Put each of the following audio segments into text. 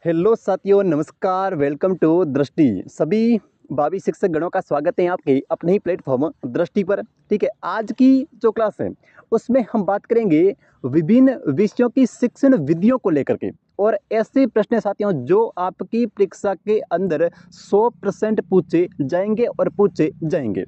Hello साथियों, नमस्कार। Welcome to दृष्टि। सभी भावी शिक्षक गणों का स्वागत है आपके अपने ही प्लेटफॉर्म दृष्टि पर। ठीक है, आज की जो क्लास है उसमें हम बात करेंगे विभिन्न विषयों की शिक्षण विधियों को लेकर के, और ऐसे प्रश्न साथियों जो आपकी परीक्षा के अंदर 100% पूछे जाएंगे और पूछे जाएंगे।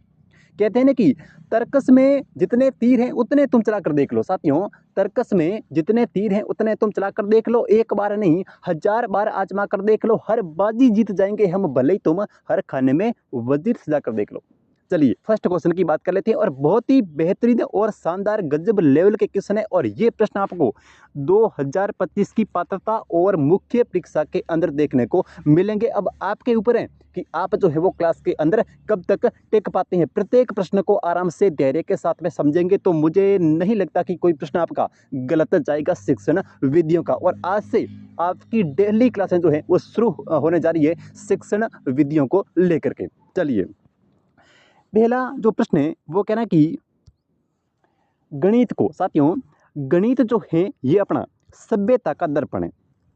कहते हैं ना कि तर्कस में जितने तीर हैं उतने तुम चलाकर देख लो। साथियों, तर्कस में जितने तीर हैं उतने तुम चलाकर देख लो, एक बार नहीं 1000 बार आजमा कर देख लो, हर बाजी जीत जाएंगे हम, भले ही तुम हर खाने में वजीर सजाकर देख लो। चलिए फर्स्ट क्वेश्चन की बात कर लेते हैं, और बहुत ही बेहतरीन और शानदार गजब लेवल के क्वेश्चन है, और ये प्रश्न आपको 2025 की पात्रता और मुख्य परीक्षा के अंदर देखने को मिलेंगे। अब आपके ऊपर है कि आप जो है वो क्लास के अंदर कब तक टेक पाते हैं। प्रत्येक प्रश्न को आराम से धैर्य के साथ में समझेंगे तो मुझे नहीं लगता कि कोई प्रश्न आपका गलत जाएगा शिक्षण विधियों का। और आज से आपकी डेली क्लासें जो है वो शुरू होने जा रही है शिक्षण विधियों को लेकर के। चलिए, पहला जो प्रश्न है वो कहना कि गणित को, साथियों गणित जो है ये अपना सभ्यता का दर्पण है।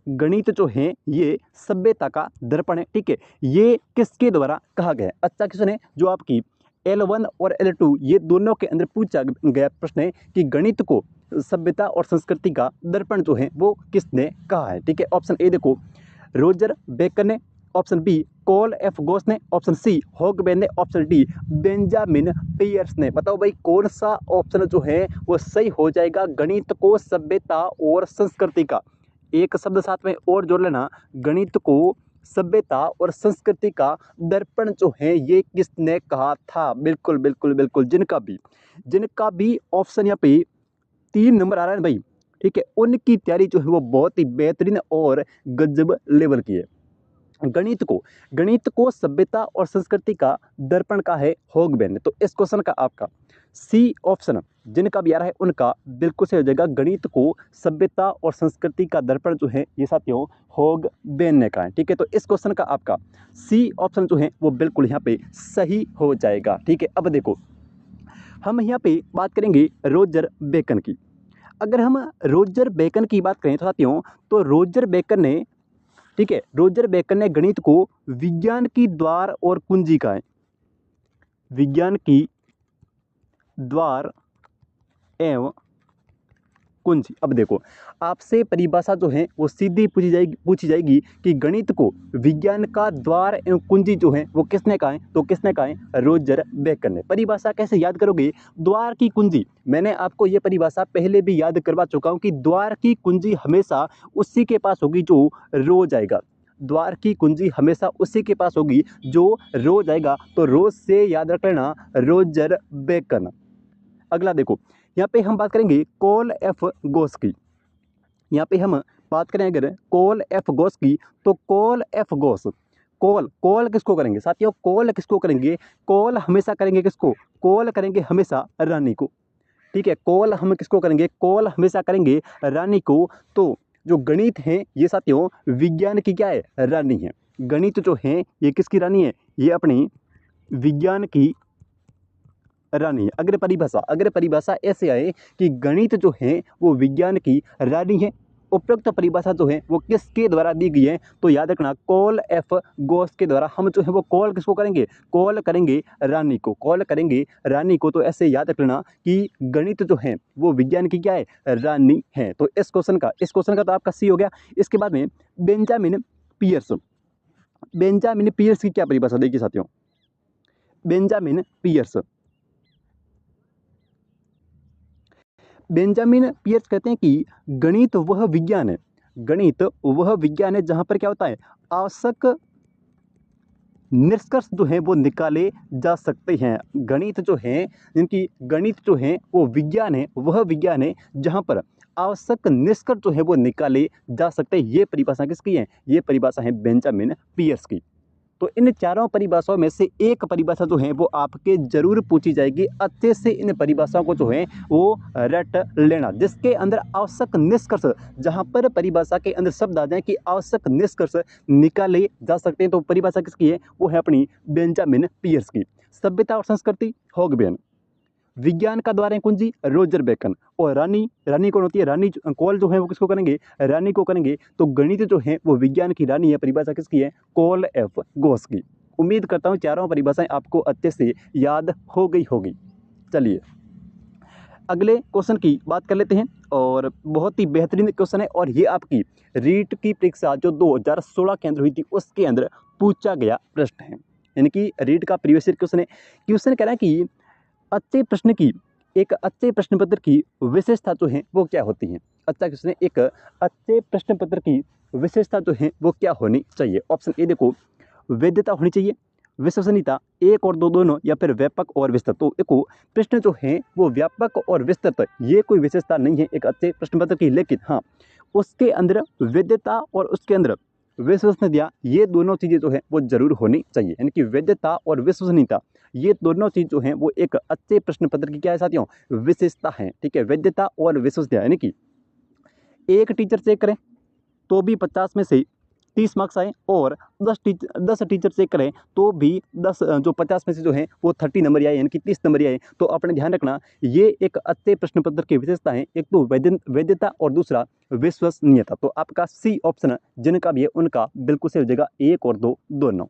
गणित जो है ये सभ्यता का दर्पण है। ठीक है, ये किसके द्वारा कहा गया है? अच्छा क्वेश्चन है जो आपकी L1 और L2 ये दोनों के अंदर पूछा गया प्रश्न है कि गणित को सभ्यता और संस्कृति का दर्पण जो है वो किसने कहा है। ठीक है, ऑप्शन ए देखो रोजर बेकर ने, ऑप्शन बी कॉल एफ गोस ने, ऑप्शन सी हॉगबेन ने, ऑप्शन डी बेंजामिन पियर्स ने। बताओ भाई कौन सा ऑप्शन जो है वो सही हो जाएगा गणित को सभ्यता और संस्कृति का? एक शब्द साथ में और जोड़ लेना, गणित को सभ्यता और संस्कृति का दर्पण जो है ये किसने कहा था? बिल्कुल बिल्कुल बिल्कुल, जिनका भी ऑप्शन यहाँ पे 3 नंबर आ रहा है भाई, ठीक है, उनकी तैयारी जो है वो बहुत ही बेहतरीन और गजब लेवल की है। गणित को सभ्यता और संस्कृति का दर्पण का है हॉगबेन। तो इस क्वेश्चन का आपका सी ऑप्शन जिनका भी आ रहा है उनका बिल्कुल सही हो जाएगा। गणित को सभ्यता और संस्कृति का दर्पण जो है ये साथियों हॉगबेन ने कहा है। ठीक है, तो इस क्वेश्चन का आपका सी ऑप्शन जो है वो बिल्कुल यहाँ पे सही हो जाएगा। ठीक है, अब देखो हम यहाँ पे बात करेंगे रोजर बेकन की। अगर हम रोजर बेकन की बात करें तो साथियों, तो रोजर बेकन ने, ठीक है, रोजर बेकन ने गणित को विज्ञान की द्वार और कुंजी कहा है। विज्ञान की द्वार एवं कुंजी। अब देखो आपसे परिभाषा जो है वो सीधी पूछी जाएगी कि गणित को विज्ञान का द्वार एवं कुंजी जो है वो किसने कहा है? तो किसने कहा है? रोजर बेकन ने। परिभाषा कैसे याद करोगे? द्वार की कुंजी, मैंने आपको ये परिभाषा पहले भी याद करवा चुका हूँ कि द्वार की कुंजी हमेशा उसी के पास होगी जो रोज आएगा। द्वार की कुंजी हमेशा उसी के पास होगी जो रोज आएगा। तो रोज से याद रख लेना रोजर बेकन। अगला देखो, यहाँ पे हम बात करेंगे कॉल एफ गोस की। यहाँ पे हम बात करें अगर कॉल एफ गोस की, तो कॉल एफ गोस, कॉल किसको करेंगे साथियों? कॉल किसको करेंगे? कॉल हमेशा करेंगे किसको? कॉल करेंगे हमेशा रानी को। ठीक है, कॉल हम किसको करेंगे? कॉल हमेशा करेंगे रानी को। तो जो गणित है ये साथियों विज्ञान की क्या है? रानी है। गणित जो है ये किसकी रानी है? ये अपनी विज्ञान की रानी है। अगर परिभाषा ऐसे आए कि गणित जो है वो विज्ञान की रानी है, उपयुक्त परिभाषा जो है वो किसके द्वारा दी गई है? तो याद रखना कॉल एफ गोस के द्वारा। हम जो है वो कॉल किसको करेंगे? कॉल करेंगे रानी को, कॉल करेंगे रानी को। तो ऐसे याद रखना कि गणित जो है वो विज्ञान की क्या है? रानी है। तो इस क्वेश्चन का तो आपका सी हो गया। इसके बाद में बेंजामिन पियर्स, बेंजामिन पियर्स की क्या परिभाषा? देखिए साथियों, बेंजामिन पियर्स, बेंजामिन पियर्स कहते हैं कि गणित वह विज्ञान है, गणित वह विज्ञान है जहां पर क्या होता है? आवश्यक निष्कर्ष जो है वो निकाले जा सकते हैं। गणित जो है, जिनकी गणित जो है वो विज्ञान है, वह विज्ञान है जहां पर आवश्यक निष्कर्ष जो है वो निकाले जा सकते हैं। ये परिभाषा किसकी है? ये परिभाषा है बेंजामिन पियर्स की। तो इन चारों परिभाषाओं में से एक परिभाषा जो है वो आपके जरूर पूछी जाएगी। अच्छे से इन परिभाषाओं को जो है वो रट लेना, जिसके अंदर आवश्यक निष्कर्ष, जहां पर परिभाषा के अंदर शब्द आ जाए कि आवश्यक निष्कर्ष निकाले जा सकते हैं। तो परिभाषा किसकी है? वो है अपनी बेंजामिन पियर्स की। सभ्यता और संस्कृति हॉगबेन, विज्ञान का द्वार है कौन जी, रोजर बेकन। और रानी, रानी कौन होती है, रानी कॉल जो है वो किसको करेंगे, रानी को करेंगे। तो गणित जो है वो विज्ञान की रानी है, परिभाषा किसकी है, कॉल एफ घोष की। उम्मीद करता हूँ चारों परिभाषाएं आपको अच्छे से याद हो गई होगी। चलिए अगले क्वेश्चन की बात कर लेते हैं, और बहुत ही बेहतरीन क्वेश्चन है, और ये आपकी रीट की परीक्षा जो 2016 के अंदर हुई थी उसके अंदर पूछा गया प्रश्न है, यानी कि रीट का प्रीवियस ईयर क्वेश्चन है। क्वेश्चन कह रहा है कि अच्छे प्रश्न की, एक अच्छे प्रश्न पत्र की विशेषता जो है वो क्या होती है। अच्छा क्वेश्चन है, एक अच्छे प्रश्न पत्र की विशेषता जो है वो क्या होनी चाहिए। ऑप्शन ए देखो, वैधता होनी चाहिए, विश्वसनीयता, एक और दो दोनों, या फिर व्यापक और विस्तृत। तो देखो प्रश्न जो है वो व्यापक और विस्तृत, ये कोई विशेषता नहीं है एक अच्छे प्रश्न पत्र की, लेकिन हाँ उसके अंदर वैधता और उसके अंदर विश्वसनीयता, ये दोनों चीज़ें जो है वो जरूर होनी चाहिए। यानी कि वैधता और विश्वसनीयता, ये दोनों चीज़ जो है वो एक अच्छे प्रश्न पत्र की क्या है साथियों, विशेषता है। ठीक है, वैधता और विश्वसनीयता, यानी कि एक टीचर चेक करें तो भी 50 में से 30 मार्क्स आए, और 10 टीचर चेक करें तो भी 10 जो 50 में से जो है वो 30 नंबर आए, यानी कि 30 नंबर आए। तो अपने ध्यान रखना, ये एक अच्छे प्रश्न पत्र की विशेषता है, एक तो वैधता और दूसरा विश्वसनीयता। तो आपका सी ऑप्शन जिनका भी है उनका बिल्कुल सही हो जाएगा, एक और दो दोनों।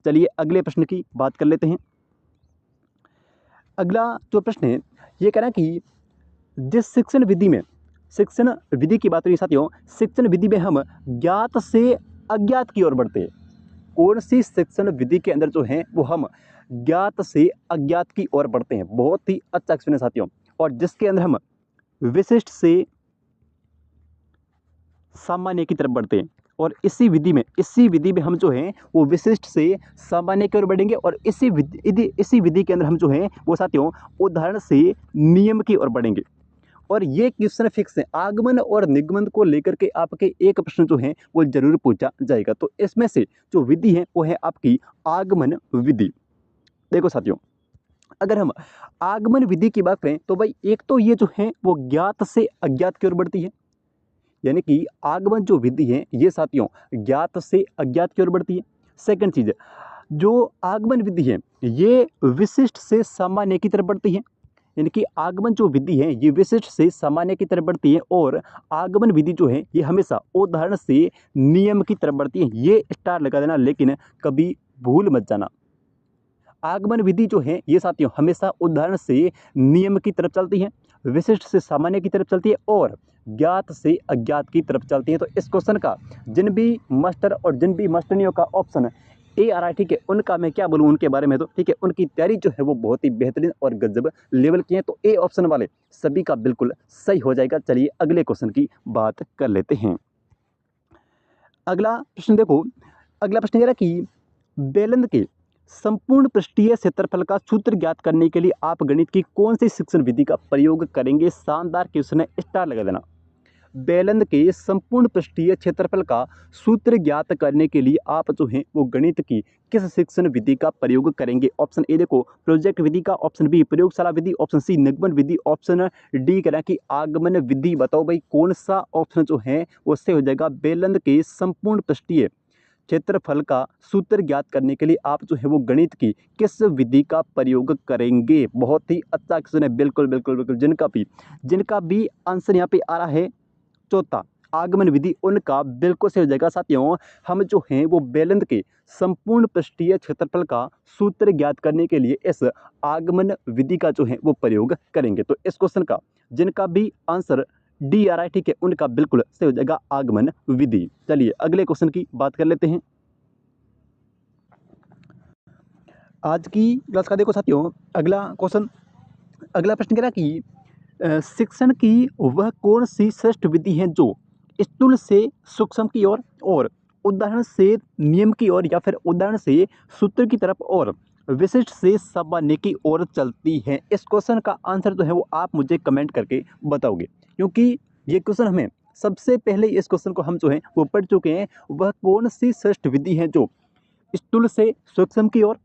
चलिए अगले प्रश्न की बात कर लेते हैं। अगला जो प्रश्न है ये कह रहा है कि जिस शिक्षण विधि में, शिक्षण विधि की बात रही साथियों, शिक्षण विधि में हम ज्ञात से अज्ञात की ओर बढ़ते हैं। कौन सी शिक्षण विधि के अंदर जो है वो हम ज्ञात से अज्ञात की ओर बढ़ते हैं। बहुत ही अच्छा क्वेश्चन है साथियों, और जिसके अंदर हम विशिष्ट से सामान्य की तरफ बढ़ते हैं। और इसी विधि में हम जो है वो विशिष्ट से सामान्य की ओर बढ़ेंगे, और इसी विधि के अंदर हम जो है वो साथियों उदाहरण से नियम की ओर बढ़ेंगे। और ये क्वेश्चन फिक्स है, आगमन और निगमन को लेकर के आपके एक प्रश्न जो है वो जरूर पूछा जाएगा। तो इसमें से जो विधि है वो है आपकी आगमन विधि। देखो साथियों, अगर हम आगमन विधि की बात करें तो भाई एक तो ये जो है वो ज्ञात से अज्ञात की ओर बढ़ती है, यानी कि आगमन जो विधि है ये साथियों ज्ञात से अज्ञात की ओर बढ़ती है। सेकंड चीज, जो आगमन विधि है ये विशिष्ट से सामान्य की तरफ बढ़ती है, यानी कि आगमन जो विधि है ये विशिष्ट से सामान्य की तरफ बढ़ती है, और आगमन विधि जो है ये हमेशा उदाहरण से नियम की तरफ बढ़ती है। ये स्टार लगा देना, लेकिन कभी भूल मत जाना। आगमन विधि जो है ये साथियों हमेशा उदाहरण से नियम की तरफ चलती है, विशिष्ट से सामान्य की तरफ चलती है, और ज्ञात से अज्ञात की तरफ चलती है। तो इस क्वेश्चन का जिन भी मास्टर और जिन भी मास्टरनियों का ऑप्शन ए आ रहा है, ठीक है, उनका मैं क्या बोलूँ उनके बारे में, तो ठीक है उनकी तैयारी जो है वो बहुत ही बेहतरीन और गजब लेवल की है। तो ए ऑप्शन वाले सभी का बिल्कुल सही हो जाएगा। चलिए अगले क्वेश्चन की बात कर लेते हैं। अगला प्रश्न देखो, अगला प्रश्न ये रहा कि बेलंद के संपूर्ण पृष्ठीय क्षेत्रफल का सूत्र ज्ञात करने के लिए आप गणित की कौन सी शिक्षण विधि का प्रयोग करेंगे। शानदार क्वेश्चन है, स्टार लगा देना। बेलंद के संपूर्ण पृष्ठीय क्षेत्रफल का सूत्र ज्ञात करने के लिए आप जो है वो गणित की किस शिक्षण विधि का प्रयोग करेंगे। ऑप्शन ए देखो प्रोजेक्ट विधि का, ऑप्शन बी प्रयोगशाला विधि, ऑप्शन सी निगमन विधि, ऑप्शन डी कह रहा है कि आगमन विधि। बताओ भाई कौन सा ऑप्शन जो है वो सही हो जाएगा। बेलंद के संपूर्ण पृष्ठीय क्षेत्रफल का सूत्र ज्ञात करने के लिए आप जो है वो गणित की किस विधि का प्रयोग करेंगे। बहुत ही अच्छा क्वेश्चन है, बिल्कुल बिल्कुल बिल्कुल। जिनका भी आंसर यहाँ पे आ रहा है चौथा आगमन विधि, उनका बिल्कुल सही हो जाएगा। साथियों हम जो हैं वो बेलंद के संपूर्ण पृष्ठीय क्षेत्रफल का सूत्र ज्ञात करने के लिए इस आगमन विधि का जो है वो प्रयोग करेंगे। तो इस क्वेश्चन का जिनका भी आंसर डी आ रहा है, ठीक है, उनका बिल्कुल सही हो जाएगा आगमन विधि। चलिए अगले क्वेश्चन की बात कर लेते हैं। आज की क्लास का देखो साथियों अगला क्वेश्चन, अगला प्रश्न कह रहा कि शिक्षण की वह कौन सी श्रेष्ठ विधि है जो स्थूल से सूक्ष्म की ओर और उदाहरण से नियम की ओर, या फिर उदाहरण से सूत्र की तरफ और विशिष्ट से सामान्य की ओर चलती है। इस क्वेश्चन का आंसर जो है वो आप मुझे कमेंट करके बताओगे, क्योंकि ये क्वेश्चन हमें सबसे पहले इस क्वेश्चन को हम जो है वो पढ़ चुके हैं। वह कौन सी श्रेष्ठ विधि है जो स्थूल से सूक्ष्म की ओर,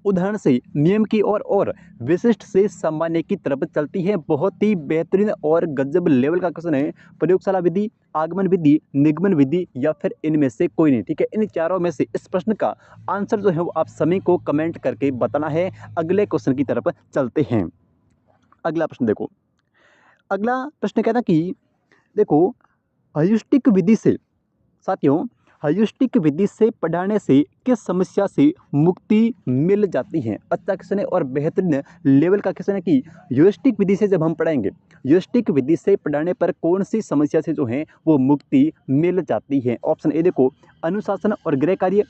उदाहरण से नियम की ओर और विशिष्ट से सामान्य की तरफ चलती है। बहुत ही बेहतरीन और गजब लेवल का क्वेश्चन है। प्रयोगशाला विधि, आगमन विधि, निगमन विधि, या फिर इनमें से कोई नहीं। ठीक है, इन चारों में से इस प्रश्न का आंसर जो है वो आप सभी को कमेंट करके बताना है। अगले क्वेश्चन की तरफ चलते हैं। अगला प्रश्न देखो, अगला प्रश्न कहता कि देखो हयूरिस्टिक विधि से साथियों, हयूरिस्टिक विधि से पढ़ाने से किस समस्या से मुक्ति मिल जाती है। अच्छा क्वेश्चन है और बेहतरीन लेवल का क्वेश्चन है कि हयूरिस्टिक विधि से जब हम पढ़ाएंगे, हयूरिस्टिक विधि से पढ़ाने पर कौन सी समस्या से जो है वो मुक्ति मिल जाती है। ऑप्शन ए देखो, अनुशासन और गृह कार्य,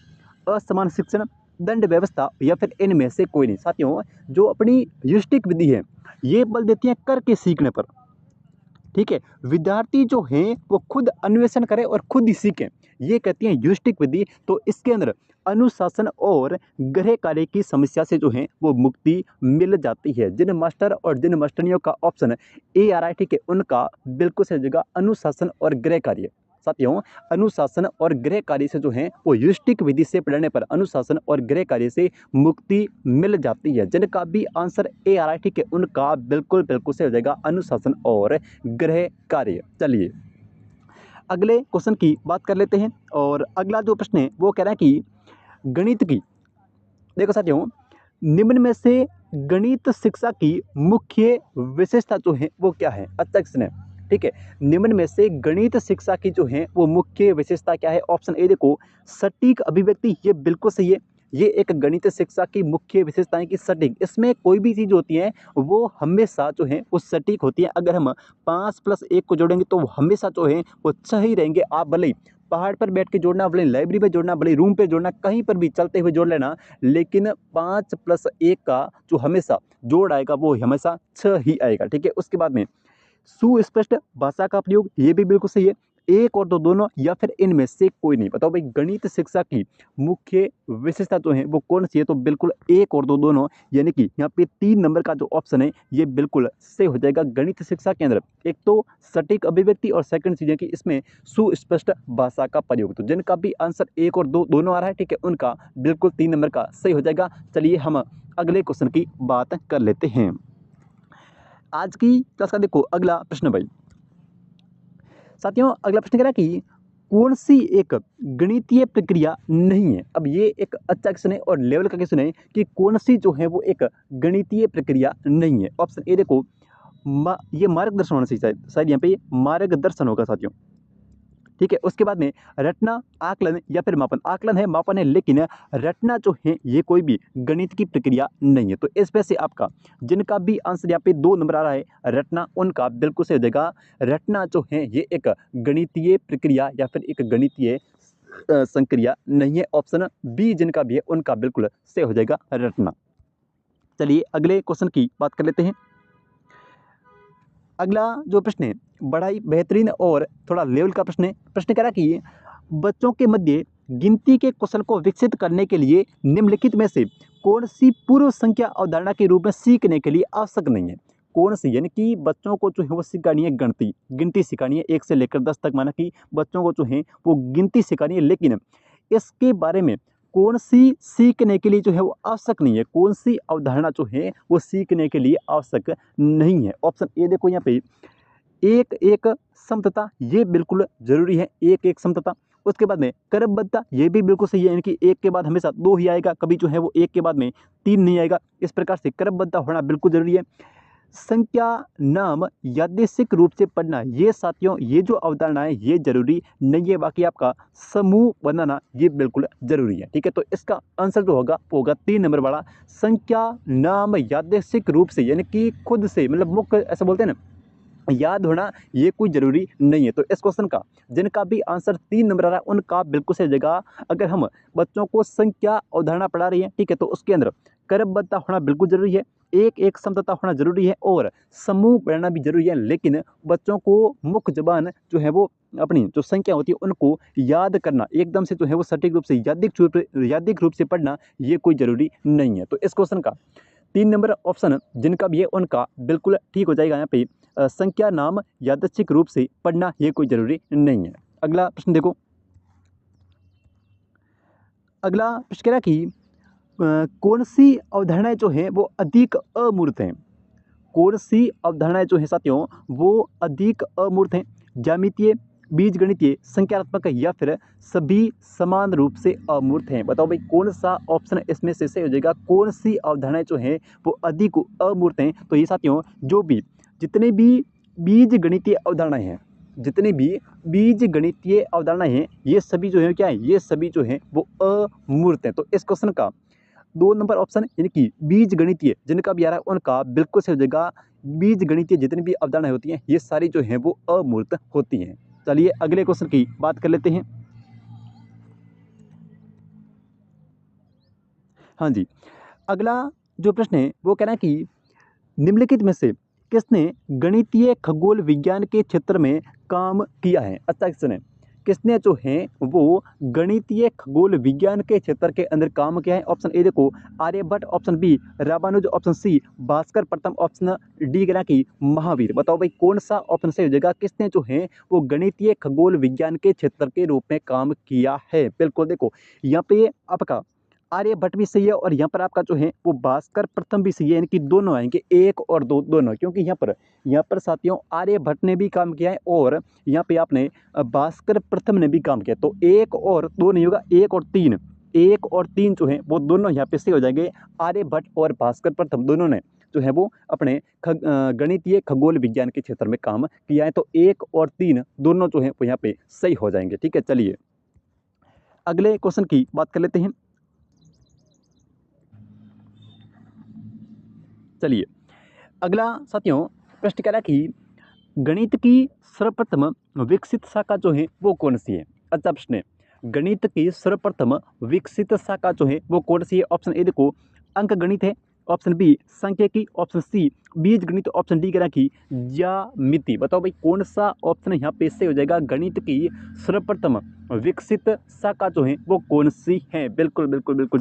असमान शिक्षण, दंड व्यवस्था या फिर इनमें से कोई नहीं। साथियों, जो अपनी हयूरिस्टिक विधि है ये बल देती है करके सीखने पर। ठीक है, विद्यार्थी जो हैं वो खुद अन्वेषण करें और खुद ही सीखें, ये कहती है हयूरिस्टिक विधि। तो इसके अंदर अनुशासन और गृह कार्य की समस्या से जो है वो मुक्ति मिल जाती है। जिन मास्टर और जिन मास्टरनियों का ऑप्शन ए आ रहा है, ठीक है, उनका बिल्कुल सही जगह अनुशासन और गृह कार्य। साथियों, अनुशासन और गृह कार्य से जो है वो हयूरिस्टिक विधि से पढ़ने पर अनुशासन और गृह कार्य से मुक्ति मिल जाती है। जिनका भी आंसर ए आ रहा है, ठीक है, उनका बिल्कुल बिल्कुल सही हो जाएगा अनुशासन और गृह कार्य। चलिए अगले क्वेश्चन की बात कर लेते हैं। और अगला जो प्रश्न है वो कह रहा है कि गणित की, देखो साथियों, निम्न में से गणित शिक्षा की मुख्य विशेषता जो है वो क्या है। अच्छा क्वेश्चन है, ठीक है, निम्न में से गणित शिक्षा की जो है वो मुख्य विशेषता क्या है। ऑप्शन ए देखो, सटीक अभिव्यक्ति, ये बिल्कुल सही है। ये एक गणित शिक्षा की मुख्य विशेषता है कि सटीक, इसमें कोई भी चीज़ होती है वो हमेशा जो है वो सटीक होती है। अगर हम 5 + 1 को जोड़ेंगे तो हमेशा जो है वो 6 ही रहेंगे। आप भले ही पहाड़ पर बैठ के जोड़ना, भले लाइब्रेरी में जोड़ना, भले रूम पे जोड़ना, कहीं पर भी चलते हुए जोड़ लेना, लेकिन 5 + 1 का जो हमेशा जोड़ आएगा वो हमेशा 6 ही आएगा। ठीक है, उसके बाद में सुस्पष्ट भाषा का प्रयोग, ये भी बिल्कुल सही है। एक और दो दोनों या फिर इनमें से कोई नहीं। बताओ भाई, गणित शिक्षा की मुख्य विशेषता जो है वो कौन सी है। तो बिल्कुल एक और दो दोनों, यानी कि यहाँ पे 3 नंबर का जो ऑप्शन है ये बिल्कुल सही हो जाएगा। गणित शिक्षा के अंदर एक तो सटीक अभिव्यक्ति और सेकंड चीज है कि इसमें सुस्पष्ट भाषा का प्रयोग। तो जिनका भी आंसर एक और दो दोनों आ रहा है, ठीक है, उनका बिल्कुल 3 नंबर का सही हो जाएगा। चलिए हम अगले क्वेश्चन की बात कर लेते हैं। आज की क्लास का देखो अगला प्रश्न भाई, साथियों, अगला प्रश्न कह रहा है कि कौन सी एक गणितीय प्रक्रिया नहीं है। अब ये एक अच्छा क्वेश्चन है और लेवल का क्वेश्चन है कि कौन सी जो है वो एक गणितीय प्रक्रिया नहीं है। ऑप्शन ए देखो, ये मार्गदर्शन होना चाहिए, शायद यहाँ पे ये मार्गदर्शन होगा साथियों। ठीक है, उसके बाद में रटना, आकलन या फिर मापन। आकलन है, मापन है, लेकिन रटना जो है ये कोई भी गणित की प्रक्रिया नहीं है। तो इस वजह से आपका जिनका भी आंसर यहाँ पे 2 नंबर आ रहा है रटना, उनका बिल्कुल सही हो जाएगा। रटना जो है ये एक गणितीय प्रक्रिया या फिर एक गणितीय संक्रिया नहीं है। ऑप्शन बी जिनका भी है उनका बिल्कुल सही हो जाएगा रटना। चलिए अगले क्वेश्चन की बात कर लेते हैं। अगला जो प्रश्न है बड़ा ही बेहतरीन और थोड़ा लेवल का प्रश्न है। प्रश्न कह रहा कि बच्चों के मध्य गिनती के कौशल को विकसित करने के लिए निम्नलिखित में से कौन सी पूर्व संख्या अवधारणा के रूप में सीखने के लिए आवश्यक नहीं है। कौन सी, यानी कि बच्चों को जो है वो सिखानी है गिनती सिखानी है 1 से लेकर 10 तक, माना कि बच्चों को जो है वो गिनती सिखानी है, लेकिन इसके बारे में कौन सी सीखने के लिए जो है वो आवश्यक नहीं है। कौन सी अवधारणा जो है वो सीखने के लिए आवश्यक नहीं है। ऑप्शन ए देखो यहाँ पे, एक एक समता, ये बिल्कुल जरूरी है, एक एक समता। उसके बाद में क्रमबद्धता, ये भी बिल्कुल सही है, यानी कि एक के बाद हमेशा 2 ही आएगा, कभी जो है वो एक के बाद में 3 नहीं आएगा। इस प्रकार से क्रमबद्धता होना बिल्कुल जरूरी है। संख्या नाम यादृच्छिक रूप से पढ़ना, ये साथियों ये जो अवधारणा है ये जरूरी नहीं है। बाकी आपका समूह बनाना ये बिल्कुल जरूरी है। ठीक है, तो इसका आंसर जो होगा वो होगा 3 नंबर वाला, संख्या नाम यादृच्छिक रूप से, यानी कि खुद से, मतलब मुख्य ऐसा बोलते हैं ना, याद होना ये कोई जरूरी नहीं है। तो इस क्वेश्चन का जिनका भी आंसर 3 नंबर आ रहा है उनका बिल्कुल सही जगह। अगर हम बच्चों को संख्या अवधारणा पढ़ा रही है, ठीक है, तो उसके अंदर क्रमबद्धता होना बिल्कुल जरूरी है, एक एक समता होना जरूरी है और समूह पढ़ना भी जरूरी है। लेकिन बच्चों को मुख्य जबान जो है वो अपनी जो संख्या होती है उनको याद करना, एकदम से जो है वो सटीक रूप से यादिक रूप से पढ़ना ये कोई जरूरी नहीं है। तो इस क्वेश्चन का 3 नंबर ऑप्शन जिनका भी है उनका बिल्कुल ठीक हो जाएगा। यहाँ पे संख्या नाम यादृच्छिक रूप से पढ़ना ये कोई जरूरी नहीं है। अगला प्रश्न देखो, अगला प्रश्न कह रहा कि कौन सी अवधारणाएं जो हैं वो अधिक अमूर्त हैं। कौन सी अवधारणाएं जो हैं साथियों वो अधिक अमूर्त हैं। ज्यामितीय, बीजगणितीय, संख्यात्मक या फिर सभी समान रूप से अमूर्त हैं। बताओ भाई कौन सा ऑप्शन इसमें से सही हो जाएगा, कौन सी अवधारणाएं जो हैं वो अधिक अमूर्त हैं। तो ये साथियों जो भी जितने भी बीजगणितीय अवधारणाएं हैं, जितने भी बीजगणितीय अवधारणाएं हैं, ये सभी जो है क्या है, ये सभी जो है वो अमूर्त हैं। तो इस क्वेश्चन का 2 नंबर ऑप्शन यानी कि बीजगणितीय जिनका भी आ रहा है उनका बिल्कुल सही हो जाएगा। बीजगणितीय जितनी भी अवधारणाएं होती हैं ये सारी जो है वो अमूर्त होती हैं। चलिए अगले क्वेश्चन की बात कर लेते हैं। हाँ जी, अगला जो प्रश्न है वो कहना है कि निम्नलिखित में से किसने गणितीय खगोल विज्ञान के क्षेत्र में काम किया है। अच्छा क्वेश्चन है, किसने जो है वो गणितीय खगोल विज्ञान के क्षेत्र के अंदर काम किया है। ऑप्शन ए देखो Aryabhata, option B Ramanuja, option C Bhaskara प्रथम, ऑप्शन डी कहना कि महावीर। बताओ भाई कौन सा ऑप्शन सही हो जाएगा, किसने जो है वो गणितीय खगोल विज्ञान के क्षेत्र के रूप में काम किया है। बिल्कुल देखो यहाँ पे आपका आर्यभट्ट भी सही है और यहाँ पर आपका जो है वो भास्कर प्रथम भी सही है, यानी कि दोनों आएंगे, एक और दो दोनों, क्योंकि यहाँ पर साथियों आर्यभट्ट ने भी काम किया है और यहाँ पे आपने भास्कर प्रथम ने भी काम किया। तो एक और दो नहीं होगा, एक और तीन, एक और तीन जो है वो दोनों यहाँ पे सही हो जाएंगे। आर्यभट्ट और भास्कर प्रथम दोनों ने जो है वो अपने गणितीय खगोल विज्ञान के क्षेत्र में काम किया है। तो एक और तीन दोनों जो है वो यहाँ पे सही हो जाएंगे। ठीक है, चलिए अगले क्वेश्चन की बात कर लेते हैं। चलिए अगला साथियों प्रश्न कह रहा है कि गणित की सर्वप्रथम विकसित शाखा जो है वो कौन सी है। अच्छा प्रश्न है, गणित की सर्वप्रथम विकसित शाखा जो है वो कौन सी है। ऑप्शन ए देखो अंक गणित है, ऑप्शन बी सांख्यिकी, ऑप्शन सी बीज गणित, ऑप्शन डी कह रहा कि ज्यामिति। बताओ भाई कौन सा ऑप्शन यहाँ पे से हो जाएगा, गणित की सर्वप्रथम विकसित शाखा जो है वो कौन सी है। बिल्कुल बिल्कुल बिल्कुल,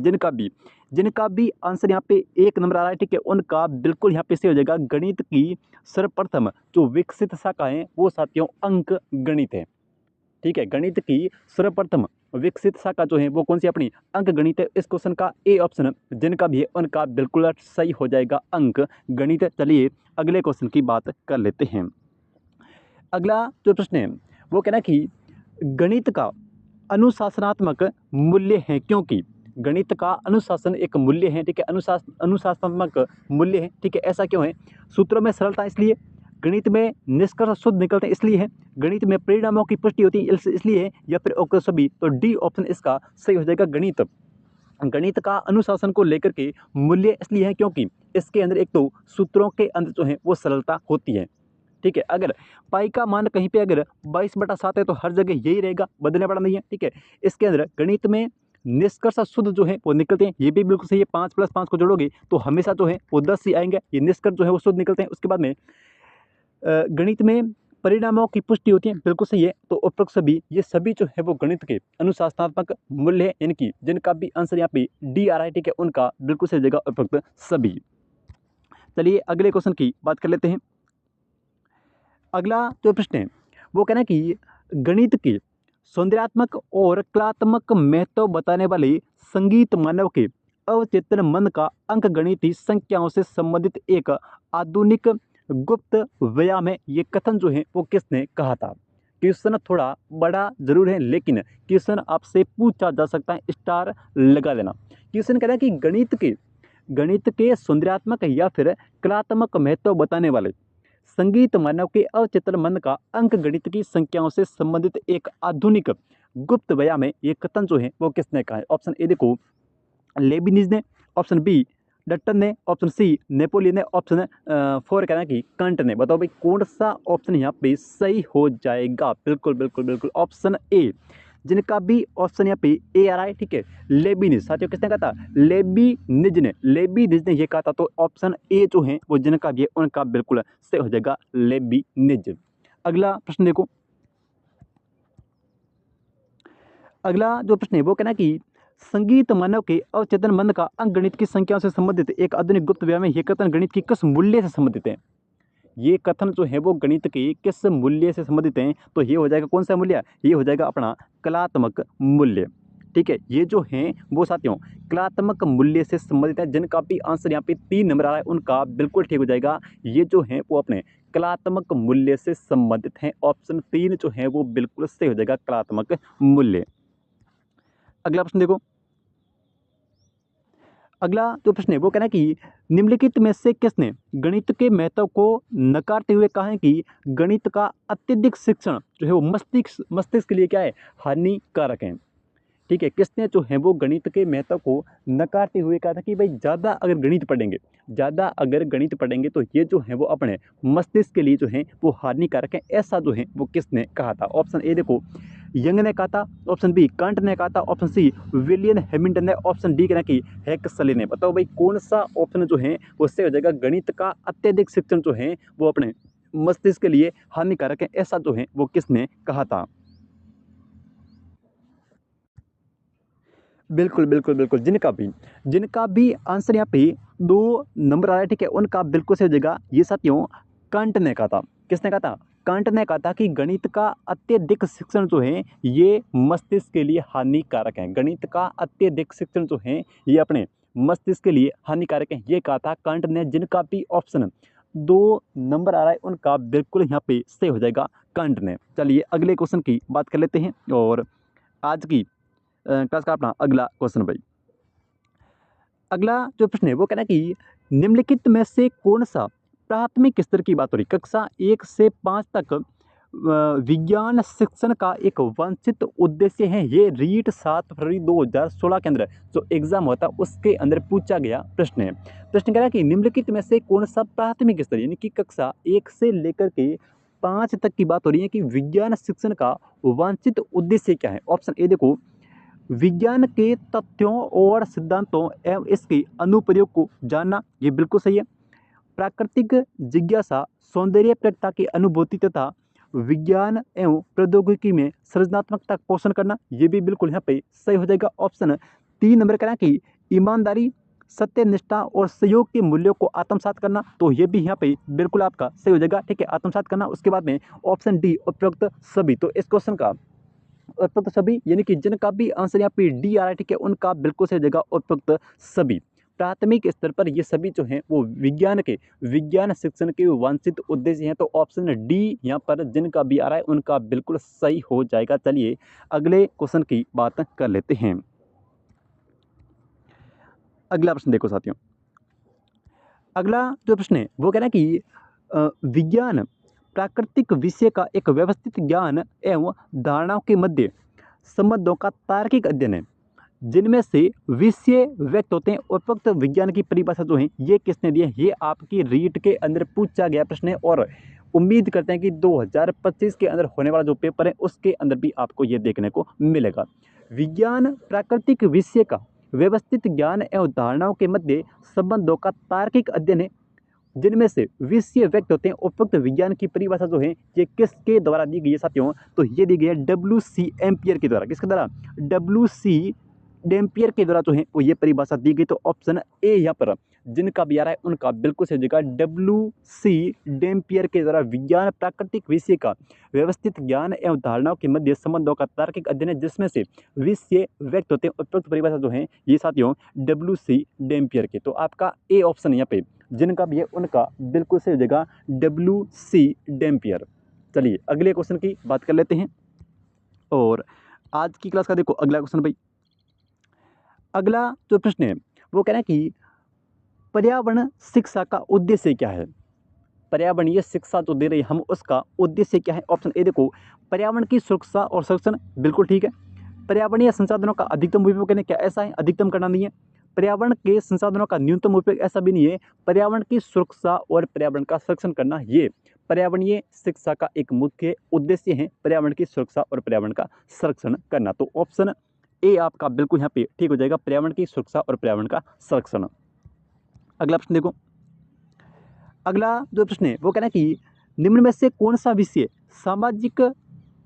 जिनका भी आंसर यहाँ पे 1 नंबर आ रहा है, ठीक है, उनका बिल्कुल यहाँ पे से हो जाएगा। गणित की सर्वप्रथम जो विकसित शाखा है वो साथियों अंक गणित है। ठीक है, गणित की सर्वप्रथम विकसित शाखा जो है वो कौन सी अपनी अंक गणित है। इस क्वेश्चन का ए ऑप्शन जिनका भी है उनका बिल्कुल सही हो जाएगा अंक गणित। चलिए अगले क्वेश्चन की बात कर लेते हैं। अगला जो प्रश्न है वो कहना कि गणित का अनुशासनात्मक मूल्य है, क्योंकि गणित का अनुशासन एक मूल्य है। ठीक है, अनुशासनात्मक मूल्य है। ठीक है, ऐसा क्यों है, सूत्रों में सरलता इसलिए, गणित में निष्कर्ष शुद्ध निकलते हैं इसलिए है, गणित में परिणामों की पुष्टि होती है इसलिए है, या फिर ओके सभी। तो डी ऑप्शन इसका सही हो जाएगा। गणित का अनुशासन को लेकर के मूल्य इसलिए है क्योंकि इसके अंदर एक तो सूत्रों के अंदर जो है वो सरलता होती है। ठीक है, अगर पाई का मान कहीं पे अगर 22/7 है तो हर जगह यही रहेगा, बदलने पड़ा नहीं है। ठीक है, इसके अंदर गणित में निष्कर्ष शुद्ध जो है वो निकलते हैं, ये भी बिल्कुल सही है। 5 + 5 को जोड़ोगे तो हमेशा जो है वो 10 ही आएंगे, ये निष्कर्ष जो है वो शुद्ध निकलते हैं। उसके बाद में गणित में परिणामों की पुष्टि होती है, बिल्कुल सही है। तो उपरोक्त सभी ये सभी जो है वो गणित के अनुशासनात्मक मूल्य है, यानी कि जिनका भी आंसर यहाँ पे डी आ रहा है, ठीक है, उनका बिल्कुल सही जगह उपरोक्त सभी। चलिए अगले क्वेश्चन की बात कर लेते हैं। अगला जो प्रश्न है वो कहना है कि गणित के सौंदर्यात्मक और कलात्मक महत्व बताने वाले संगीत मानव के अवचेतन मन का अंक गणितीय संख्याओं से संबंधित एक आधुनिक गुप्त व्यायाम है। ये कथन जो है वो किसने कहा था। क्वेश्चन थोड़ा बड़ा जरूर है लेकिन क्वेश्चन आपसे पूछा जा सकता है, स्टार लगा देना। क्वेश्चन कह रहा है कि गणित के सौंदर्यात्मक या फिर कलात्मक महत्व बताने वाले संगीत मानव के अवचेतन मन का अंक गणित की संख्याओं से संबंधित एक आधुनिक गुप्त व्यायाम है। ये कथन जो है वो किसने कहा है। ऑप्शन ए देखो लेबिनिज ने, ऑप्शन बी डट्टन ने, ऑप्शन सी नेपोलियन ने, ऑप्शन 4 कहना कि कंट ने। बताओ भाई कौन सा ऑप्शन यहाँ पे सही हो जाएगा। बिल्कुल बिल्कुल बिल्कुल ऑप्शन ए, जिनका भी ऑप्शन यहाँ पे ए आ रहा है, ठीक है, लेबिनिज। साथियों किसने कहा था, लेबिनिज ने ये कहा था। तो ऑप्शन ए जो है वो जिनका भी है उनका बिल्कुल सही हो जाएगा लेबिनिज। अगला प्रश्न देखो, अगला जो प्रश्न है वो कहना कि संगीत मानव के अवचेतन मन का अंक गणित की संख्याओं से संबंधित एक आधुनिक गुप्त व्यायाम है। ये कथन गणित की किस मूल्य से संबंधित है। ये कथन जो है वो गणित के किस मूल्य से संबंधित हैं। तो ये हो जाएगा कौन सा मूल्य, ये हो जाएगा अपना कलात्मक मूल्य। ठीक है, ये जो हैं वो साथियों कलात्मक मूल्य से संबंधित है। जिनका भी आंसर यहाँ पे 3 नंबर आ रहा है उनका बिल्कुल ठीक हो जाएगा। ये जो है वो अपने कलात्मक मूल्य से संबंधित हैं। ऑप्शन 3 जो है वो बिल्कुल सही हो जाएगा, कलात्मक मूल्य। अगला प्रश्न देखो। अगला जो प्रश्न है वो कहना है कि निम्नलिखित में से किसने गणित के महत्व को नकारते हुए कहा है कि गणित का अत्यधिक शिक्षण जो है वो मस्तिष्क के लिए क्या है, हानिकारक है। ठीक है, किसने जो है वो गणित के महत्व को नकारते हुए कहा था कि भाई ज़्यादा अगर गणित पढ़ेंगे तो ये जो है वो अपने मस्तिष्क के लिए जो है वो हानिकारक है। ऐसा जो है वो किसने कहा था? ऑप्शन ए देखो यंग ने कहा था, ऑप्शन बी कांट ने कहा था, ऑप्शन सी विलियम हैमिल्टन ने, ऑप्शन डी कहना कि हेक्सली ने। बताओ भाई कौन सा ऑप्शन जो है वो सही हो जाएगा? गणित का अत्यधिक शिक्षण जो है वो अपने मस्तिष्क के लिए हानिकारक है, ऐसा जो है वो किसने कहा था? बिल्कुल बिल्कुल बिल्कुल, जिनका भी आंसर यहाँ पे 2 नंबर आ रहा है, ठीक है, उनका बिल्कुल सही हो जाएगा। ये साथियों कांट ने कहा था। किसने कहा था? कांट ने कहा था कि गणित का अत्यधिक शिक्षण जो है ये मस्तिष्क के लिए हानिकारक है। गणित का अत्यधिक शिक्षण जो है ये अपने मस्तिष्क के लिए हानिकारक है, ये कहा था कांट ने। जिनका भी ऑप्शन 2 नंबर आ रहा है उनका बिल्कुल यहाँ पे सही हो जाएगा, कांट ने। चलिए अगले क्वेश्चन की बात कर लेते हैं और आज की क्लास का अपना अगला क्वेश्चन भाई। अगला जो प्रश्न है वो कहना है कि निम्नलिखित में से कौन सा प्राथमिक स्तर की बात हो रही, कक्षा 1 से 5 तक विज्ञान शिक्षण का एक वांछित उद्देश्य है। ये रीट 7 फरवरी 2016 के अंदर जो एग्जाम होता है उसके अंदर पूछा गया प्रश्न है। प्रश्न कह रहा है कि निम्नलिखित में से कौन सा प्राथमिक स्तर यानी कि कक्षा 1 से लेकर के 5 तक की बात हो रही है कि विज्ञान शिक्षण का वांछित उद्देश्य क्या है? ऑप्शन ए देखो विज्ञान के तथ्यों और सिद्धांतों एवं इसके अनुप्रयोग को जानना, ये बिल्कुल सही है। प्राकृतिक जिज्ञासा, सौंदर्य प्रज्ञता की अनुभूति तथा विज्ञान एवं प्रौद्योगिकी में सृजनात्मकता का पोषण करना, ये भी बिल्कुल यहाँ पे सही हो जाएगा। ऑप्शन 3 नंबर कहना कि ईमानदारी, सत्यनिष्ठा और सहयोग के मूल्यों को आत्मसात करना, तो ये भी यहाँ पे बिल्कुल आपका सही हो जाएगा, ठीक है, आत्मसात करना। उसके बाद में ऑप्शन डी उपरोक्त सभी। तो इस क्वेश्चन का उपयुक्त सभी यानी कि जिनका भी आंसर यहाँ पे डी आ रहा है, ठीक है, उनका बिल्कुल सही जगह उपयुक्त सभी। प्राथमिक स्तर पर ये सभी जो हैं वो विज्ञान शिक्षण के वांछित उद्देश्य हैं। तो ऑप्शन डी यहाँ पर जिनका भी आ रहा है उनका बिल्कुल सही हो जाएगा। चलिए अगले क्वेश्चन की बात कर लेते हैं। अगला प्रश्न देखो साथियों। अगला जो प्रश्न है वो कह रहा है कि विज्ञान प्राकृतिक विषय का एक व्यवस्थित ज्ञान एवं धारणाओं के मध्य संबंधों का तार्किक अध्ययन है, जिनमें से विषय व्यक्त होते हैं। उपरोक्त विज्ञान की परिभाषा जो है ये किसने दी है? ये आपकी रीट के अंदर पूछा गया प्रश्न है और उम्मीद करते हैं कि 2025 के अंदर होने वाला जो पेपर है उसके अंदर भी आपको ये देखने को मिलेगा। विज्ञान प्राकृतिक विषय का व्यवस्थित ज्ञान एवं धारणाओं के मध्य संबंधों का तार्किक अध्ययन है, जिनमें से विषय व्यक्त होते हैं। उपयुक्त विज्ञान की परिभाषा जो है ये किसके द्वारा दी गई है साथियों? तो ये दी गई है डब्ल्यू.सी. एम्पियर के द्वारा। किसके द्वारा? डब्ल्यू.सी. डेम्पियर के द्वारा जो है वो ये परिभाषा दी गई। तो ऑप्शन ए यहाँ पर जिनका भी आ रहा है उनका बिल्कुल सही जगह डब्ल्यू.सी. डेम्पियर के द्वारा विज्ञान प्राकृतिक विषय का व्यवस्थित ज्ञान एवं धारणाओं के मध्य संबंधों का तार्किक अध्ययन है, जिसमें से विषय व्यक्त होते हैं। उपयुक्त परिभाषा जो है ये साथियों डब्ल्यू.सी. डेम्पियर के। तो आपका ए ऑप्शन यहाँ पे जिनका भी है उनका बिल्कुल सही जगह डब्ल्यू.सी. डेम्पियर। चलिए अगले क्वेश्चन की बात कर लेते हैं और आज की क्लास का देखो अगला क्वेश्चन भाई। अगला जो प्रश्न है वो कह रहा है कि पर्यावरण शिक्षा का उद्देश्य क्या है? पर्यावरणीय शिक्षा जो दे रही है हम उसका उद्देश्य क्या है? ऑप्शन ए देखो पर्यावरण की सुरक्षा और संरक्षण, बिल्कुल ठीक है। पर्यावरणीय संसाधनों का अधिकतम उपयोग करने, क्या ऐसा है? अधिकतम करना नहीं है। पर्यावरण के संसाधनों का न्यूनतम उपयोग, ऐसा भी नहीं है। पर्यावरण की सुरक्षा और पर्यावरण का संरक्षण करना, ये पर्यावरणीय शिक्षा का एक मुख्य उद्देश्य है, पर्यावरण की सुरक्षा और पर्यावरण का संरक्षण करना। तो ऑप्शन ए आपका बिल्कुल यहाँ पे ठीक हो जाएगा, पर्यावरण की सुरक्षा और पर्यावरण का संरक्षण। अगला प्रश्न देखो। अगला जो प्रश्न है वो कहना है कि निम्न में से कौन सा विषय सामाजिक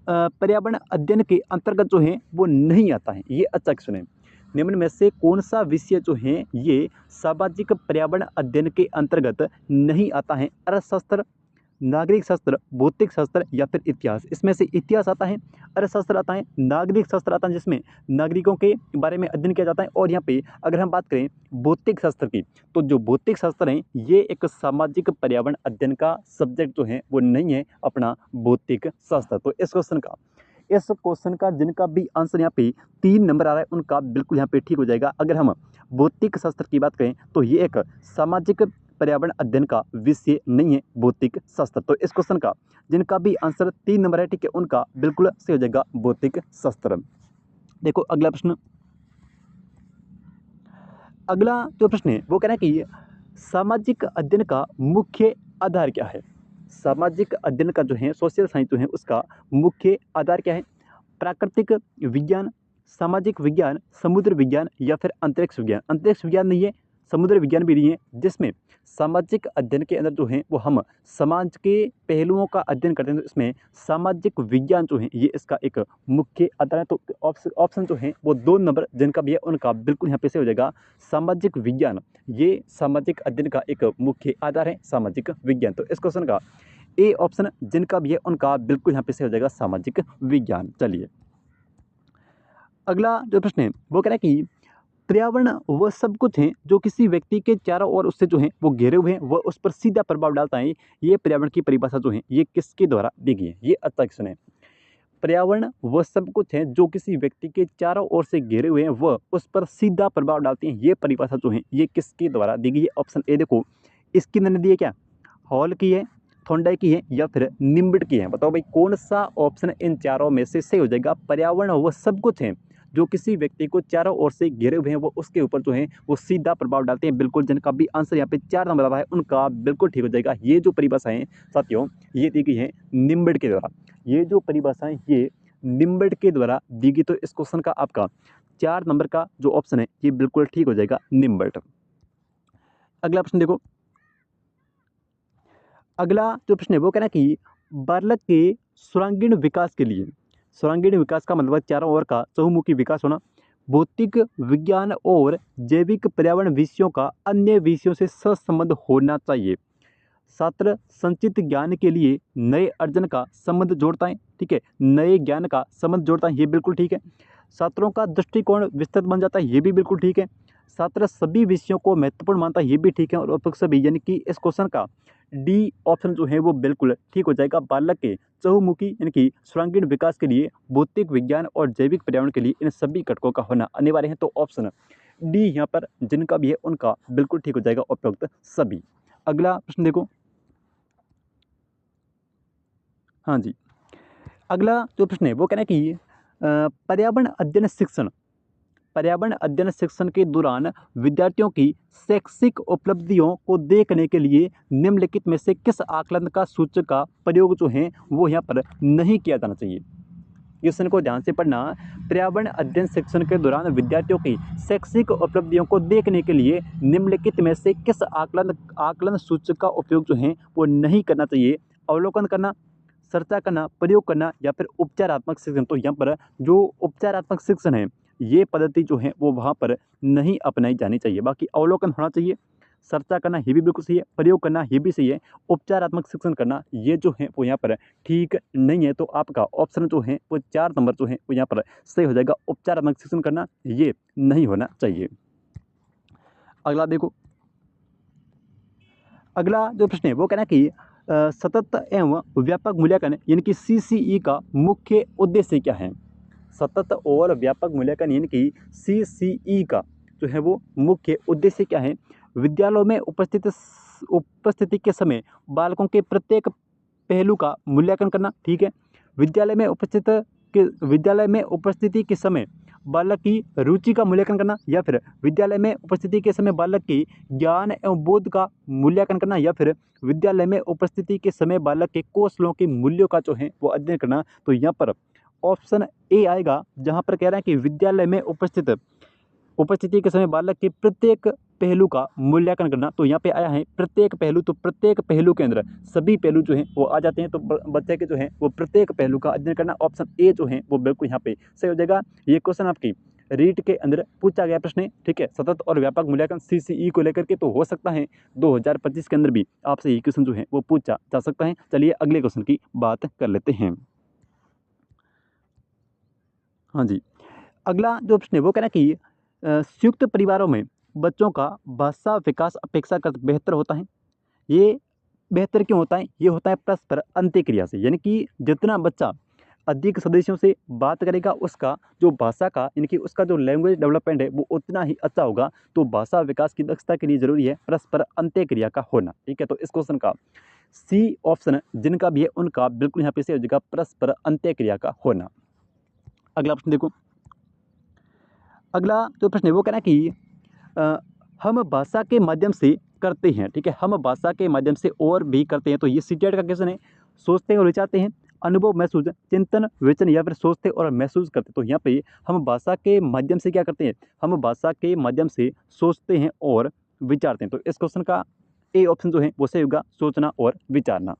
पर्यावरण अध्ययन के अंतर्गत जो है वो नहीं आता है? ये अच्छा क्वेश्चन है। निम्न में से कौन सा विषय जो है ये सामाजिक पर्यावरण अध्ययन के अंतर्गत नहीं आता है? अर्थशास्त्र, नागरिक शास्त्र, भौतिक शास्त्र या फिर इतिहास। इसमें से इतिहास आता है, अर्थशास्त्र आता है, नागरिक शास्त्र आता है जिसमें नागरिकों के बारे में अध्ययन किया जाता है, और यहाँ पे अगर हम बात करें भौतिक शास्त्र की, तो जो भौतिक शास्त्र है ये एक सामाजिक पर्यावरण अध्ययन का सब्जेक्ट जो है वो नहीं है अपना भौतिक शास्त्र। तो इस क्वेश्चन का जिनका भी आंसर यहाँ पे 3 नंबर आ रहा है उनका बिल्कुल यहाँ पे ठीक हो जाएगा। अगर हम भौतिक शास्त्र की बात करें तो ये एक सामाजिक पर्यावरण अध्ययन का विषय नहीं है भौतिक शास्त्र। तो इस क्वेश्चन का जिनका भी आंसर 3 नंबर है, ठीक है, उनका बिल्कुल सही हो जाएगा भौतिक शास्त्र। देखो अगला प्रश्न, अगला जो प्रश्न है वो कह रहा है कि सामाजिक अध्ययन का मुख्य आधार क्या है। सामाजिक अध्ययन का जो है सोशल साइंस जो है उसका मुख्य आधार क्या है। प्राकृतिक विज्ञान, सामाजिक विज्ञान, समुद्र विज्ञान या फिर अंतरिक्ष विज्ञान। अंतरिक्ष विज्ञान नहीं है, समुद्र विज्ञान भी नहीं है, जिसमें सामाजिक अध्ययन के अंदर जो है वो हम समाज के पहलुओं का अध्ययन करते हैं। तो इसमें सामाजिक विज्ञान जो है ये इसका एक मुख्य आधार है। तो ऑप्शन जो है वो 2 नंबर जिनका भी है उनका बिल्कुल यहाँ पे से हो जाएगा सामाजिक विज्ञान। ये सामाजिक अध्ययन का एक मुख्य आधार है सामाजिक विज्ञान। तो इस क्वेश्चन का ए ऑप्शन जिनका भी है उनका बिल्कुल यहाँ पे से हो जाएगा सामाजिक विज्ञान। चलिए अगला जो प्रश्न है वो कह रहा है कि पर्यावरण वह सब कुछ है जो किसी व्यक्ति के चारों ओर उससे जो है वो घेरे हुए हैं, वह उस पर सीधा प्रभाव डालता है। ये पर्यावरण की परिभाषा जो है ये किसके द्वारा दी गई है। ये अच्छा क्वेश्चन है। पर्यावरण वह सब कुछ है जो किसी व्यक्ति के चारों ओर से घेरे हुए हैं, वह उस पर सीधा प्रभाव डालते हैं। ये परिभाषा जो है ये किसके द्वारा दी गई है। ऑप्शन ए देखो, इसकी मैंने दी है क्या, हॉल की है, थॉर्नडाइक की है या फिर निम्बिट की है। बताओ भाई कौन सा ऑप्शन इन चारों में से सही हो जाएगा। पर्यावरण वह सब कुछ है जो किसी व्यक्ति को चारों ओर से घेरे हुए हैं, वो उसके ऊपर जो है वो सीधा प्रभाव डालते हैं। बिल्कुल जिनका भी आंसर यहाँ पे 4 नंबर आ रहा है उनका बिल्कुल ठीक हो जाएगा। ये जो परिभाषा है साथियों ये दी गई है निम्बिट के द्वारा। ये जो परिभाषा है ये निम्बिट के द्वारा दी गई। तो इस क्वेश्चन का आपका 4 नंबर का जो ऑप्शन है ये बिल्कुल ठीक हो जाएगा निम्बिट। अगला प्रश्न देखो, अगला जो प्रश्न है वो कहना कि बालक के सर्वांगीण विकास के लिए, सर्वांगीण विकास का मतलब चारों ओर का चहुमुखी विकास होना, भौतिक विज्ञान और जैविक पर्यावरण विषयों का अन्य विषयों से सहसंबंध होना चाहिए। छात्र संचित ज्ञान के लिए नए अर्जन का संबंध जोड़ता है, ठीक है, नए ज्ञान का संबंध जोड़ता है, ये बिल्कुल ठीक है। छात्रों का दृष्टिकोण विस्तृत बन जाता है, ये भी बिल्कुल ठीक है। छात्र सभी विषयों को महत्वपूर्ण मानता है, ये भी ठीक है। और उपयुक्त सभी यानी कि इस क्वेश्चन का डी ऑप्शन जो है वो बिल्कुल ठीक हो जाएगा। बालक के चहुमुखी यानी कि सर्वांगीण विकास के लिए भौतिक विज्ञान और जैविक पर्यावरण के लिए इन सभी घटकों का होना अनिवार्य है। तो ऑप्शन डी यहाँ पर जिनका भी है उनका बिल्कुल ठीक हो जाएगा उपयुक्त सभी। अगला प्रश्न देखो, हाँ जी, अगला जो प्रश्न है वो कहना है कि पर्यावरण अध्ययन शिक्षण, पर्यावरण अध्ययन शिक्षण के दौरान विद्यार्थियों की शैक्षिक उपलब्धियों को देखने के लिए निम्नलिखित में से किस आकलन का सूचक का प्रयोग जो है वो यहाँ पर नहीं किया जाना चाहिए। क्वेश्चन को ध्यान से पढ़ना। पर्यावरण अध्ययन शिक्षण के दौरान विद्यार्थियों की शैक्षिक उपलब्धियों को देखने के लिए निम्नलिखित में से किस आकलन सूचक का उपयोग जो है वो नहीं करना चाहिए। अवलोकन करना, चर्चा करना, प्रयोग करना या फिर उपचारात्मक शिक्षण। तो यहाँ पर जो उपचारात्मक शिक्षण है ये पद्धति जो है वो वहाँ पर नहीं अपनाई जानी चाहिए। बाकी अवलोकन होना चाहिए, चर्चा करना ये भी बिल्कुल सही है, प्रयोग करना ये भी सही है, उपचारात्मक शिक्षण करना ये जो है वो यहाँ पर ठीक नहीं है। तो आपका ऑप्शन जो है वो 4 नंबर जो है वो यहाँ पर सही हो जाएगा। उपचारात्मक शिक्षण करना ये नहीं होना चाहिए। अगला देखो, अगला जो प्रश्न है वो कहना कि सतत एवं व्यापक मूल्यांकन यानी कि CCE का मुख्य उद्देश्य क्या है। सतत और व्यापक मूल्यांकन यानी कि CCE का जो है वो मुख्य उद्देश्य क्या है। विद्यालयों में उपस्थिति के समय बालकों के प्रत्येक पहलू का मूल्यांकन करना, ठीक है। विद्यालय में उपस्थिति के समय बालक की रुचि का मूल्यांकन करना, या फिर विद्यालय में उपस्थिति के समय बालक की ज्ञान एवं बोध का मूल्यांकन करना, या फिर विद्यालय में उपस्थिति के समय बालक के कौशलों के मूल्यों का जो है वो अध्ययन करना। तो यहाँ पर ऑप्शन ए आएगा जहाँ पर कह रहा है कि विद्यालय में उपस्थिति के समय बालक के प्रत्येक पहलू का मूल्यांकन करना। तो यहाँ पे आया है प्रत्येक पहलू, तो प्रत्येक पहलू के अंदर सभी पहलू जो हैं वो आ जाते हैं। तो बच्चे के जो है वो प्रत्येक पहलू का अध्ययन करना, ऑप्शन ए जो है वो बिल्कुल यहाँ पे सही हो जाएगा। ये क्वेश्चन आपकी रीट के अंदर पूछा गया प्रश्न है, ठीक है, सतत और व्यापक मूल्यांकन CCE को लेकर के। तो हो सकता है 2025 के अंदर भी आपसे ये क्वेश्चन जो है वो पूछा जा सकता है। चलिए अगले क्वेश्चन की बात कर लेते हैं। हाँ जी, अगला जो प्रश्न है वो कह रहा है कि संयुक्त परिवारों में बच्चों का भाषा विकास अपेक्षाकृत बेहतर होता है। ये बेहतर क्यों होता है? ये होता है परस्पर अंत्यक्रिया से, यानी कि जितना बच्चा अधिक सदस्यों से बात करेगा उसका जो भाषा का यानी कि उसका जो लैंग्वेज डेवलपमेंट है वो उतना ही अच्छा होगा। तो भाषा विकास की दक्षता के लिए जरूरी है परस्पर अंत्यक्रिया का होना, ठीक है। तो इस क्वेश्चन का सी ऑप्शन जिनका भी है उनका बिल्कुल यहाँ पे सही हो जाएगा, परस्पर अंत्यक्रिया का होना। अगला प्रश्न देखो, अगला जो प्रश्न है वो कहना है कि हम भाषा के माध्यम से करते हैं, ठीक है, हम भाषा के माध्यम से और भी करते हैं। तो ये सीटेट का क्वेश्चन है, सोचते हैं और विचारते हैं, अनुभव महसूस चिंतन विवेचन या फिर सोचते और महसूस करते। तो यहाँ पे हम भाषा के माध्यम से क्या करते हैं? हम भाषा के माध्यम से सोचते हैं और विचारते हैं। तो इस क्वेश्चन का ए ऑप्शन जो है वो सही होगा, सोचना और विचारना।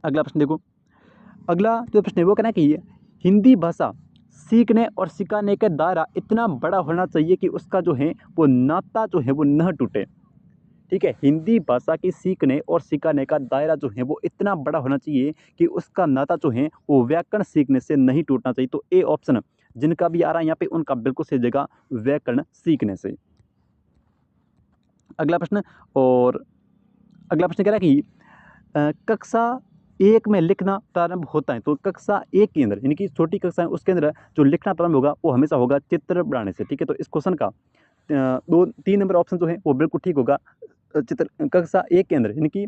अगला प्रश्न देखो, अगला जो प्रश्न है वो कहना है कि हिंदी भाषा सीखने और सिखाने का दायरा इतना बड़ा होना चाहिए कि उसका जो है वो नाता जो है वो न टूटे, ठीक है। हिंदी भाषा की सीखने और सिखाने का दायरा जो है वो इतना बड़ा होना चाहिए कि उसका नाता जो है वो व्याकरण सीखने से नहीं टूटना चाहिए। तो ए ऑप्शन जिनका भी आ रहा है यहाँ पे उनका बिल्कुल सही जगह व्याकरण सीखने से। अगला प्रश्न, और अगला प्रश्न कह रहा है कि कक्षा 1 में लिखना प्रारंभ होता है। तो कक्षा 1 के अंदर यानी कि छोटी कक्षा है उसके अंदर जो लिखना प्रारंभ होगा वो हमेशा होगा चित्र बनाने से, ठीक है। तो इस क्वेश्चन का 2-3 नंबर ऑप्शन जो है वो बिल्कुल ठीक होगा। चित्र कक्षा 1 के अंदर यानी कि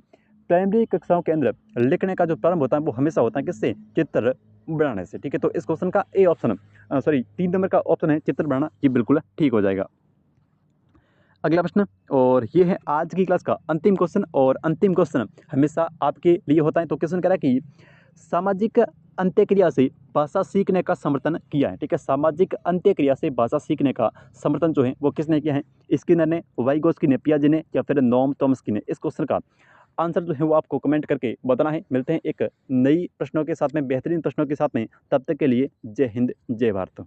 प्राइमरी कक्षाओं के अंदर लिखने का जो प्रारंभ होता है वो हमेशा होता है किससे? चित्र बनाने से, ठीक है। तो इस क्वेश्चन का ए ऑप्शन 3 नंबर का ऑप्शन है चित्र बनाना, ये बिल्कुल ठीक हो जाएगा। अगला प्रश्न, और ये है आज की क्लास का अंतिम क्वेश्चन, और अंतिम क्वेश्चन हमेशा आपके लिए होता है। तो क्वेश्चन कह रहा है कि सामाजिक अंत्यक्रिया से भाषा सीखने का समर्थन किया है, ठीक है। सामाजिक अंत्यक्रिया से भाषा सीखने का समर्थन जो है वो किसने किया है? स्किनर ने, वाइगोस्की ने, पियाजे ने, या फिर नोम चॉम्स्की ने। इस क्वेश्चन का आंसर जो है वो आपको कमेंट करके बताना है। मिलते हैं एक नई प्रश्नों के साथ में, बेहतरीन प्रश्नों के साथ में, तब तक के लिए जय हिंद जय भारत।